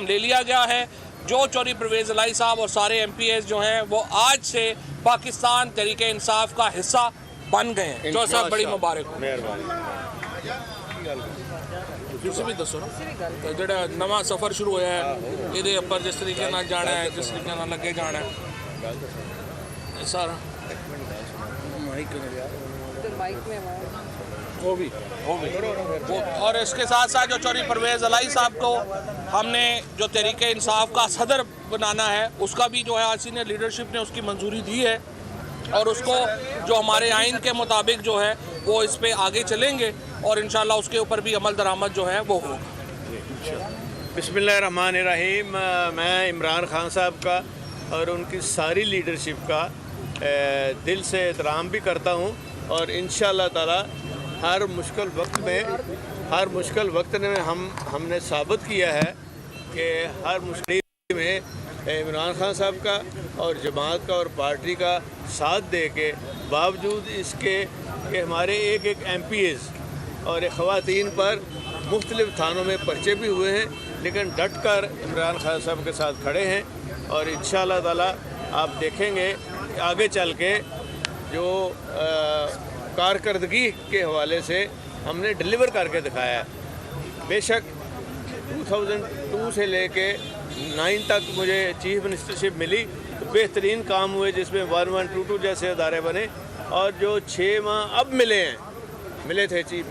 ले लिया गया है। जो चौधरी परवेज़ इलाही साहब और सारे MPs जो हैं वो आज से पाकिस्तान तहरीक इंसाफ का हिस्सा बन गए हैं। चौधरी साहब बड़ी मुबारक हो। ਤੁਸੀਂ ਵੀ ਦੱਸੋ ਨਾ ਜਿਹੜਾ ਨਵਾਂ ਸਫ਼ਰ ਸ਼ੁਰੂ ਹੋਇਆ ਹੈ ਇਹਦੇ ਉੱਪਰ ਜਿਸ ਤਰੀਕੇ ਨਾਲ ਜਾਣਾ ਹੈ, ਜਿਸ ਤਰੀਕੇ ਨਾਲ ਲੱਗੇ ਜਾਣਾ ਹੈ ਇਹ ਸਾਰਾ वो भी और इसके साथ साथ जो चौधरी परवेज़ इलाही साहब को हमने जो तहरीक इंसाफ का सदर बनाना है उसका भी जो है आज सीनियर लीडरशिप ने उसकी मंजूरी दी है और उसको जो हमारे आइन के मुताबिक जो है वो इस पे आगे चलेंगे और इंशाल्लाह उसके ऊपर भी अमल दरामद जो है वो होगा। बिस्मिल्लाहिर्रहमानिर्रहीम। मैं इमरान खान साहब का और उनकी सारी लीडरशिप का दिल से एहतराम भी करता हूँ और इंशाअल्लाह ताला हर मुश्किल वक्त में हमने साबित किया है कि हर मुश्किल में इमरान खान साहब का और जमात का और पार्टी का साथ दे के बावजूद इसके कि हमारे एक MPs और ख़वातीन पर मुख्तलिफ़ थानों में पर्चे भी हुए हैं, लेकिन डट कर इमरान खान साहब के साथ खड़े हैं और इंशाअल्लाह ताला आप देखेंगे आगे चल के जो कारकर्दगी के हवाले से हमने डिलीवर करके दिखाया है। बेशक 2002 से लेके 9 तक मुझे चीफ मिनिस्टरशिप मिली तो बेहतरीन काम हुए जिसमें 1122 जैसे अदारे बने और जो 6 माह अब मिले थे चीफ